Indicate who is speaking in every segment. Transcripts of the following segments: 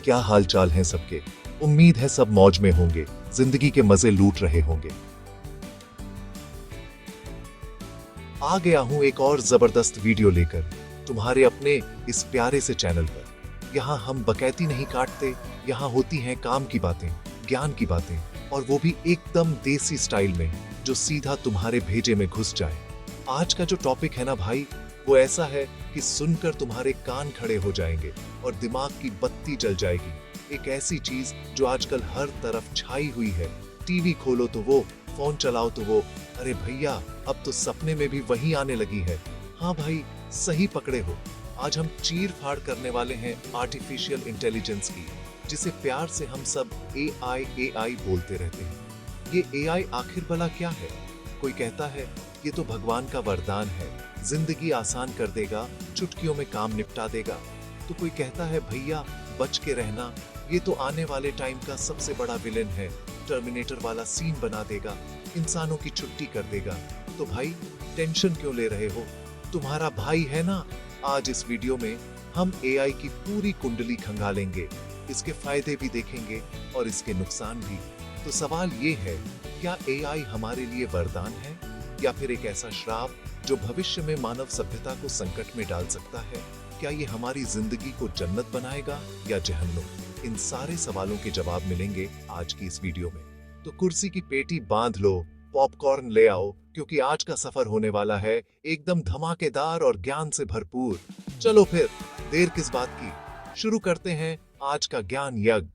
Speaker 1: क्या हालचाल है सबके। उम्मीद है सब मौज में होंगे, जिंदगी के मजे लूट रहे होंगे। आ गया हूं एक और जबरदस्त वीडियो लेकर तुम्हारे अपने इस प्यारे से चैनल पर। यहाँ हम बकैती नहीं काटते, यहाँ होती हैं काम की बातें, ज्ञान की बातें, और वो भी एकदम देसी स्टाइल में, जो सीधा तुम्हारे भेजे में घुस जाए। आज का जो टॉपिक है ना भाई, वो ऐसा है कि सुनकर तुम्हारे कान खड़े हो जाएंगे और दिमाग की बत्ती जल जाएगी। एक ऐसी चीज जो आजकल हर तरफ छाई हुई है। टीवी खोलो तो वो, फोन चलाओ तो वो, अरे भैया अब तो सपने में भी वही आने लगी है। हाँ भाई, सही पकड़े हो। आज हम चीर फाड़ करने वाले हैं आर्टिफिशियल इंटेलिजेंस की, जिसे प्यार से हम सब एआई बोलते रहते हैं। ये एआई आखिर भला क्या है? कोई कहता है ये तो भगवान का वरदान है, जिंदगी आसान कर देगा, चुटकियों में काम निपटा देगा। तो कोई कहता है भैया बच के रहना, ये तो आने वाले टाइम का सबसे बड़ा विलेन है, टर्मिनेटर वाला सीन बना देगा, इंसानों की छुट्टी कर देगा। तो भाई टेंशन क्यों ले रहे हो? तुम्हारा भाई है ना। आज इस वीडियो में हम एआई की पूरी कुंडली खंगालेंगे, इसके फायदे भी देखेंगे और इसके नुकसान भी। तो सवाल ये है, क्या एआई हमारे लिए वरदान है या फिर एक ऐसा श्राप जो भविष्य में मानव सभ्यता को संकट में डाल सकता है? क्या ये हमारी जिंदगी को जन्नत बनाएगा या जहन्नुम? इन सारे सवालों के जवाब मिलेंगे आज की इस वीडियो में। तो कुर्सी की पेटी बांध लो, पॉपकॉर्न ले आओ, क्योंकि आज का सफर होने वाला है एकदम धमाकेदार और ज्ञान से भरपूर। चलो फिर देर किस बात की, शुरू करते हैं आज का ज्ञान यज्ञ।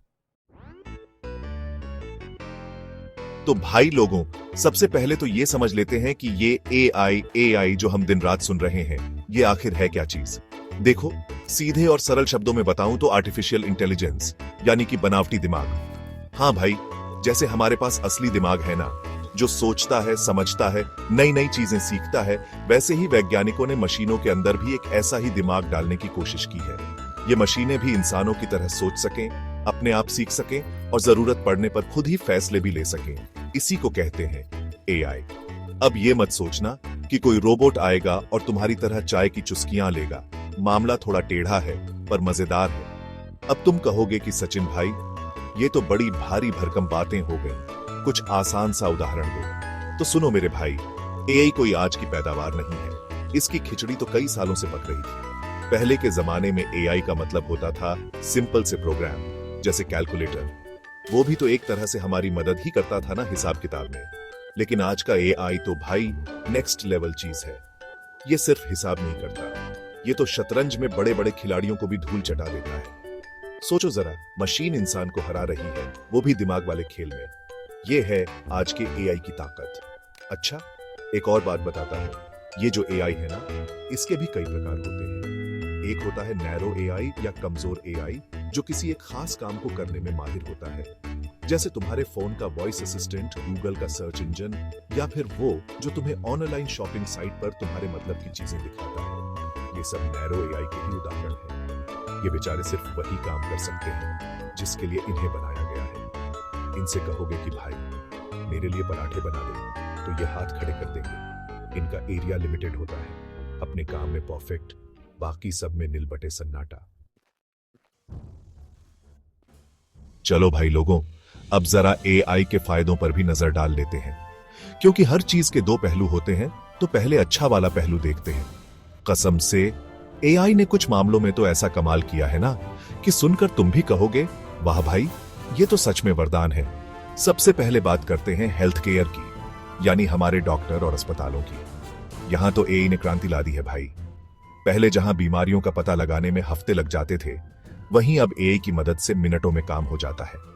Speaker 2: तो भाई लोगों, सबसे पहले तो ये समझ लेते हैं कि ये एआई जो हम दिन रात सुन रहे हैं, ये आखिर है क्या चीज। देखो, सीधे और सरल शब्दों में बताऊं तो आर्टिफिशियल इंटेलिजेंस यानी कि बनावटी दिमाग। हाँ भाई, जैसे हमारे पास असली दिमाग है ना, जो सोचता है, समझता है, नई नई चीजें सीखता है, वैसे ही वैज्ञानिकों ने मशीनों के अंदर भी एक ऐसा ही दिमाग डालने की कोशिश की है। ये मशीनें भी इंसानों की तरह सोच सकें, अपने आप सीख सकें और जरूरत पड़ने पर खुद ही फैसले भी ले सकें। इसी को कहते हैं एआई। अब ये मत सोचना कि कोई रोबोट आएगा और तुम्हारी तरह चाय की चुस्कियां लेगा। मामला थोड़ा टेढ़ा है पर मजेदार है। अब तुम कहोगे कि सचिन भाई, ये तो बड़ी भारी भरकम बातें हो गई, कुछ आसान सा उदाहरण दो। तो सुनो मेरे भाई, एआई कोई आज की पैदावार नहीं है। इसकी खिचड़ी तो कई सालों से पक रही थी। पहले के जमाने में एआई का मतलब होता था सिंपल से प्रोग्राम, जैसे कैलकुलेटर। वो भी तो एक तरह से हमारी मदद ही करता था ना हिसाब किताब में। लेकिन आज का एआई तो भाई नेक्स्ट लेवल चीज है। ये सिर्फ हिसाब नहीं करता, ये तो शतरंज में बड़े बड़े खिलाड़ियों को भी धूल चटा देता है। सोचो जरा, मशीन इंसान को हरा रही है, वो भी दिमाग वाले खेल में। ये है आज के एआई की ताकत। अच्छा, एक और बात बताता हूं, ये जो एआई है ना, इसके भी कई प्रकार होते हैं। एक होता है नैरो एआई या कमजोर एआई, जो किसी एक खास काम को करने में माहिर होता है, जैसे तुम्हारे फोन का वॉइस असिस्टेंट, गूगल का सर्च इंजन, या फिर वो जो तुम्हें ऑनलाइन शॉपिंग साइट पर तुम्हारे मतलब की चीजें दिखाता है। ये सब नैरो एआई के ही उदाहरण हैं। ये बेचारे सिर्फ वही काम कर सकते हैं जिसके लिए इन्हें बनाया गया है। इनसे कहोगे कि भाई मेरे लिए पराठे बना दे, तो ये हाथ खड़े कर देंगे। इनका एरिया लिमिटेड होता है, अपने काम में परफेक्ट, बाकी सब में नीलबटे सन्नाटा। चलो भाई लोगों, अब जरा एआई के फायदों पर भी नजर डाल लेते हैं, क्योंकि हर चीज के दो पहलू होते हैं। तो पहले अच्छा वाला पहलू देखते हैं। कसम से एआई ने कुछ मामलों में तो ऐसा कमाल किया है ना, कि सुनकर तुम भी कहोगे वाह भाई, ये तो सच में वरदान है। सबसे पहले बात करते हैं हेल्थ केयर की, यानी हमारे डॉक्टर और अस्पतालों की। यहां तो एआई ने क्रांति ला दी है भाई। पहले जहां बीमारियों का पता लगाने में हफ्ते लग जाते थे, वहीं अब एआई की मदद से मिनटों में काम हो जाता है।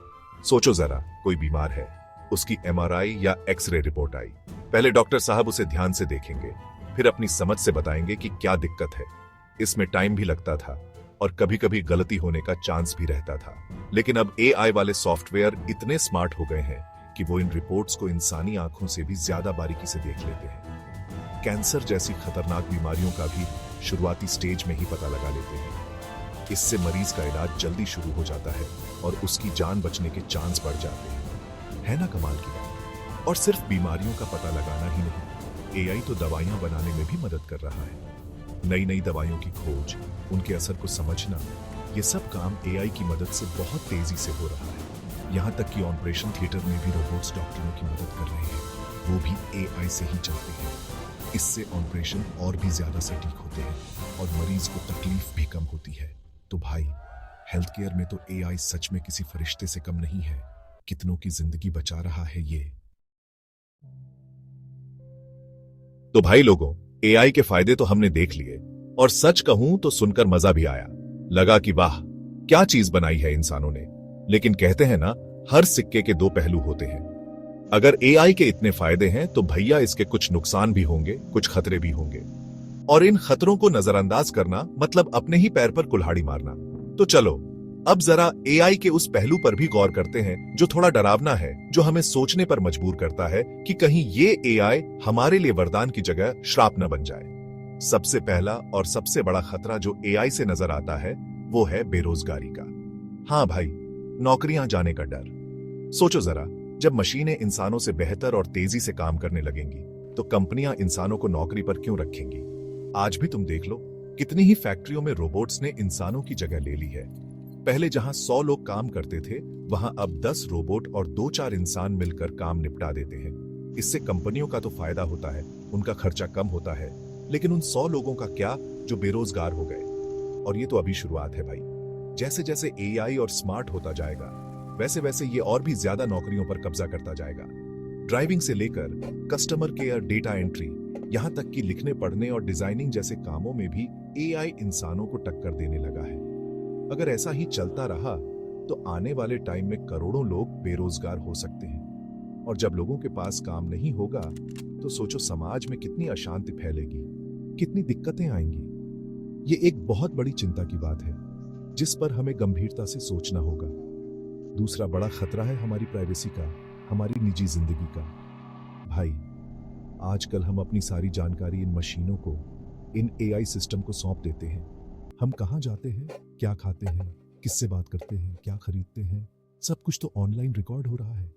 Speaker 2: सोचो जरा, कोई बीमार है, उसकी एमआरआई या एक्सरे रिपोर्ट आई। पहले डॉक्टर साहब उसे ध्यान से देखेंगे, फिर अपनी समझ से बताएंगे कि क्या दिक्कत है। इसमें टाइम भी लगता था और कभी कभी गलती होने का चांस भी रहता था। लेकिन अब एआई वाले सॉफ्टवेयर इतने स्मार्ट हो गए हैं कि वो इन रिपोर्ट्स को इंसानी आंखों से भी ज्यादा बारीकी से देख लेते हैं। कैंसर जैसी खतरनाक बीमारियों का भी शुरुआती स्टेज में ही पता लगा लेते हैं। इससे मरीज का इलाज जल्दी शुरू हो जाता है और उसकी जान बचने के चांस बढ़ जाते हैं। है ना कमाल की बात? और सिर्फ बीमारियों का पता लगाना ही नहीं, एआई तो दवाइयां बनाने में भी मदद कर रहा है। नई नई दवाइयों की खोज, उनके असर को समझना ये सब काम एआई की मदद से बहुत तेजी से हो रहा है। यहाँ तक कि ऑपरेशन थिएटर में भी रोबोट्स डॉक्टरों की मदद कर रहे हैं, वो भी एआई से ही चलते हैं। इससे ऑपरेशन और भी ज्यादा सटीक होते हैं और मरीज को तकलीफ भी कम होती है। तो भाई, हेल्थ केयर में तो एआई सच में किसी फरिश्ते से कम नहीं है। कितनों की जिंदगी बचा रहा है ये। तो भाई लोगों, एआई के फायदे तो हमने देख लिए, और सच कहूं तो सुनकर मजा भी आया। लगा कि वाह, क्या चीज बनाई है इंसानों ने। लेकिन कहते हैं ना, हर सिक्के के दो पहलू होते हैं। अगर एआई के इतने फायदे हैं तो भैया इसके कुछ नुकसान भी होंगे, कुछ खतरे भी होंगे। और इन खतरों को नजरअंदाज करना मतलब अपने ही पैर पर कुल्हाड़ी मारना। तो चलो अब जरा एआई के उस पहलू पर भी गौर करते हैं जो थोड़ा डरावना है, जो हमें सोचने पर मजबूर करता है कि कहीं ये एआई हमारे लिए वरदान की जगह श्राप न बन जाए। सबसे पहला और सबसे बड़ा खतरा जो एआई से नजर आता है वो है बेरोजगारी का। हाँ भाई, नौकरियां जाने का डर। सोचो जरा, जब मशीनें इंसानों से बेहतर और तेजी से काम करने लगेंगी तो कंपनियां इंसानों को नौकरी पर क्यों रखेंगी। आज भी तुम देख लो, कितनी ही फैक्ट्रियों में रोबोट्स ने इंसानों की जगह ले ली है। पहले जहां 100 लोग काम करते थे, वहां अब 10 रोबोट और 2-4 इंसान मिलकर काम निपटा देते हैं। इससे कंपनियों का तो फायदा होता है, उनका खर्चा कम होता है, लेकिन उन 100 लोगों का क्या जो बेरोजगार हो गए। और ये तो अभी शुरुआत है भाई। जैसे जैसे एआई और स्मार्ट होता जाएगा, वैसे वैसे ये और भी ज्यादा नौकरियों पर कब्जा करता जाएगा। ड्राइविंग से लेकर कस्टमर केयर, डेटा एंट्री, यहां तक कि लिखने, पढ़ने और डिजाइनिंग जैसे कामों में भी एआई इंसानों को टक्कर देने लगा है। अगर ऐसा ही चलता रहा तो आने वाले टाइम में करोड़ों लोग बेरोजगार हो सकते हैं। और जब लोगों के पास काम नहीं होगा तो सोचो समाज में कितनी अशांति फैलेगी, कितनी दिक्कतें आएंगी। ये एक बहुत बड़ी चिंता की बात है जिस पर हमें गंभीरता से सोचना होगा। दूसरा बड़ा खतरा है हमारी प्राइवेसी का, हमारी निजी जिंदगी का। भाई, आजकल हम अपनी सारी जानकारी इन मशीनों को, इन एआई सिस्टम को सौंप देते हैं। हम कहां जाते हैं, क्या खाते हैं, किससे बात करते हैं, क्या खरीदते हैं, सब कुछ तो ऑनलाइन रिकॉर्ड हो रहा है।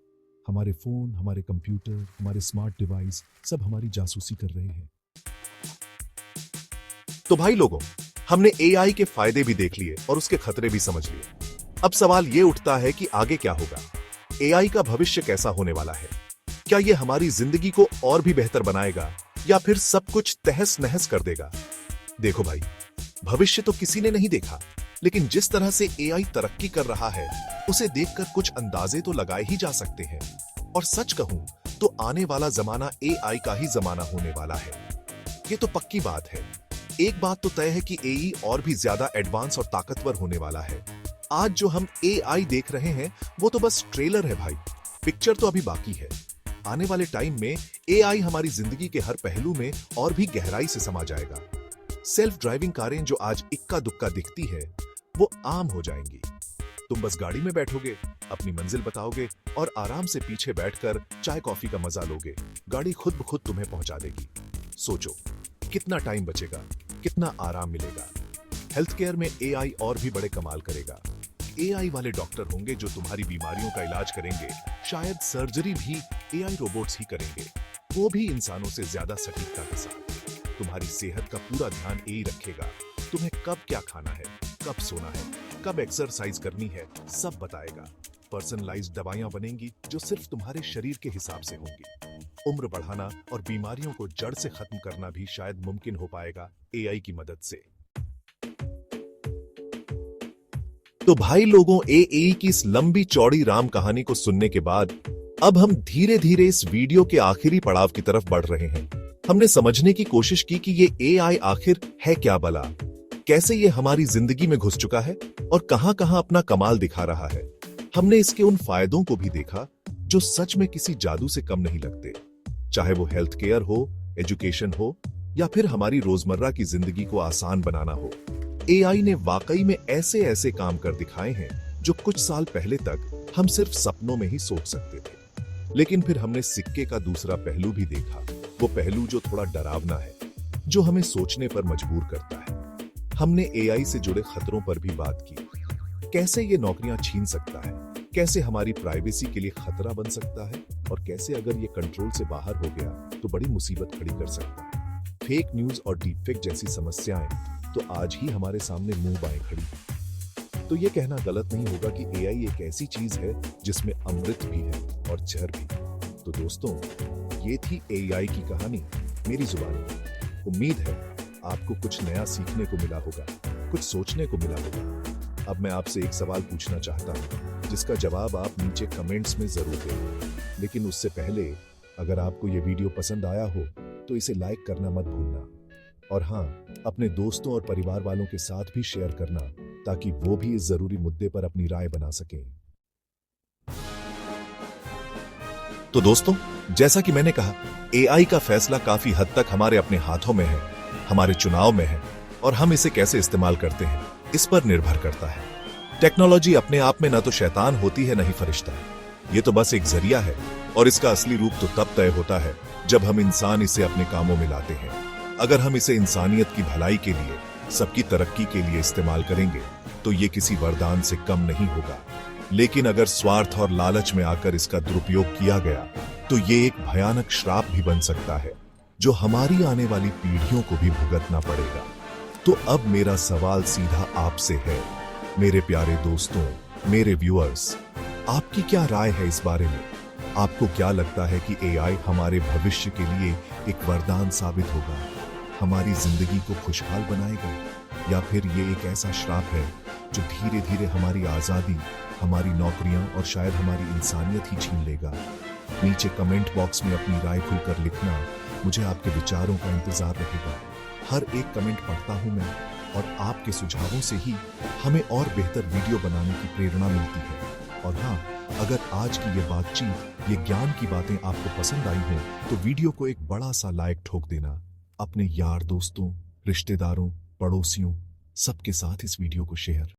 Speaker 2: हमारे फोन, हमारे कंप्यूटर, हमारे स्मार्ट डिवाइस सब हमारी जासूसी कर रहे हैं। तो भाई लोगों, हमने एआई के फायदे भी देख लिए और उसके खतरे भी समझ लिए। अब सवाल ये उठता है कि आगे क्या होगा। एआई का भविष्य कैसा होने वाला है। क्या ये हमारी जिंदगी को और भी बेहतर बनाएगा या फिर सब कुछ तहस नहस कर देगा। देखो भाई, भविष्य तो किसी ने नहीं देखा, लेकिन जिस तरह से एआई तरक्की कर रहा है उसे देखकर कुछ अंदाजे तो लगाए ही जा सकते हैं। और सच कहूं तो आने वाला जमाना एआई का ही जमाना होने वाला है। ये तो पक्की बात है। एक बात तो तय है कि एआई और भी ज्यादा एडवांस और ताकतवर होने वाला है। आज जो हम एआई देख रहे हैं वो तो बस ट्रेलर है भाई, पिक्चर तो अभी बाकी है। आने वाले टाइम में एआई हमारी जिंदगी के हर पहलू में और भी गहराई से समा जाएगा। सेल्फ ड्राइविंग कारें जो आज इक्का दुक्का दिखती है वो आम हो जाएंगी। तुम बस गाड़ी में बैठोगे, अपनी मंजिल बताओगे और आराम से पीछे बैठकर चाय कॉफी का मजा लोगे। गाड़ी खुद ब खुद तुम्हें पहुंचा देगी। सोचो कितना टाइम बचेगा, कितना आराम मिलेगा। हेल्थ केयर में एआई और भी बड़े कमाल करेगा। एआई वाले डॉक्टर होंगे जो तुम्हारी बीमारियों का इलाज करेंगे। शायद सर्जरी भी एआई रोबोट्स ही करेंगे, वो भी इंसानों से ज्यादा सटीकता के साथ। तुम्हारी सेहत का पूरा ध्यान एआई रखेगा। तुम्हें कब क्या खाना है, कब सोना है, कब एक्सरसाइज करनी है, सब बताएगा। पर्सनलाइज्ड दवाइयां बनेंगी जो सिर्फ तुम्हारे शरीर के हिसाब से होंगी। उम्र बढ़ाना और बीमारियों को जड़ से खत्म करना भी शायद मुमकिन हो पाएगा एआई की मदद से। तो भाई लोगों, एआई की इस लंबी चौड़ी राम कहानी को सुनने के बाद अब हम धीरे धीरे इस वीडियो के आखिरी पड़ाव की तरफ बढ़ रहे हैं। हमने समझने की कोशिश की कि ये एआई आखिर है क्या भला, कैसे ये हमारी जिंदगी में घुस चुका है और कहां कहां अपना कमाल दिखा रहा है। हमने इसके उन फायदों को भी देखा जो सच में किसी जादू से कम नहीं लगते, चाहे वो हेल्थ केयर हो, एजुकेशन हो या फिर हमारी रोजमर्रा की जिंदगी को आसान बनाना हो। एआई ने वाकई में ऐसे ऐसे काम कर दिखाए हैं जो कुछ साल पहले तक हम सिर्फ सपनों में ही सोच सकते थे। लेकिन फिर हमने सिक्के का दूसरा पहलू भी देखा, वो पहलू जो थोड़ा डरावना है, जो हमें सोचने पर मजबूर करता है। हमने एआई से जुड़े खतरों पर भी बात की। कैसे ये नौकरियां छीन सकता है, कैसे हमारी प्राइवेसी के लिए खतरा बन सकता है और कैसे अगर ये कंट्रोल से बाहर हो गया तो बड़ी मुसीबत खड़ी कर सकता है। फेक न्यूज और डीपफेक जैसी समस्याएं तो आज ही हमारे सामने मुंह बाएं खड़ी। तो ये कहना गलत नहीं होगा कि एआई एक ऐसी चीज है जिसमें अमृत भी है और जहर भी। तो दोस्तों, ये थी एआई की कहानी मेरी जुबानी। उम्मीद है आपको कुछ नया सीखने को मिला होगा, कुछ सोचने को मिला होगा। अब मैं आपसे एक सवाल पूछना चाहता हूँ जिसका जवाब आप नीचे कमेंट्स में जरूर दें। लेकिन उससे पहले अगर आपको ये वीडियो पसंद आया हो तो इसे लाइक करना मत भूलना, और हाँ, अपने दोस्तों और परिवार वालों के साथ भी शेयर करना ताकि वो भी इस जरूरी मुद्दे पर अपनी राय बना सकें। तो दोस्तों, जैसा कि मैंने कहा, एआई का फैसला काफी हद तक हमारे अपने हाथों में है, हमारे चुनाव में है, और हम इसे कैसे इस्तेमाल करते हैं इस पर निर्भर करता है। टेक्नोलॉजी अपने आप में न तो शैतान होती है न ही फरिश्ता। ये तो बस एक जरिया है, और इसका असली रूप तो तब तय होता है जब हम इंसान इसे अपने कामों में लाते हैं। अगर हम इसे इंसानियत की भलाई के लिए, सबकी तरक्की के लिए इस्तेमाल करेंगे तो ये किसी वरदान से कम नहीं होगा। लेकिन अगर स्वार्थ और लालच में आकर इसका दुरुपयोग किया गया तो ये एक भयानक श्राप भी बन सकता है जो हमारी आने वाली पीढ़ियों को भी भुगतना पड़ेगा। तो अब मेरा सवाल सीधा आपसे है, मेरे प्यारे दोस्तों, मेरे व्यूअर्स, आपकी क्या राय है इस बारे में? आपको क्या लगता है कि एआई हमारे भविष्य के लिए एक वरदान साबित होगा, हमारी जिंदगी को खुशहाल बनाएगा, या फिर ये एक ऐसा श्राप है जो धीरे धीरे हमारी आजादी, हमारी नौकरियां और शायद हमारी इंसानियत ही छीन लेगा? नीचे कमेंट बॉक्स में अपनी राय खुलकर लिखना, मुझे आपके विचारों का इंतजार रहेगा। हर एक कमेंट पढ़ता हूं मैं, और आपके सुझावों से ही हमें और बेहतर वीडियो बनाने की प्रेरणा मिलती है। और हाँ, अगर आज की ये बातचीत, ये ज्ञान की बातें आपको पसंद आई हो तो वीडियो को एक बड़ा सा लाइक ठोक देना। अपने यार दोस्तों, रिश्तेदारों, पड़ोसियों, सबके साथ इस वीडियो को शेयर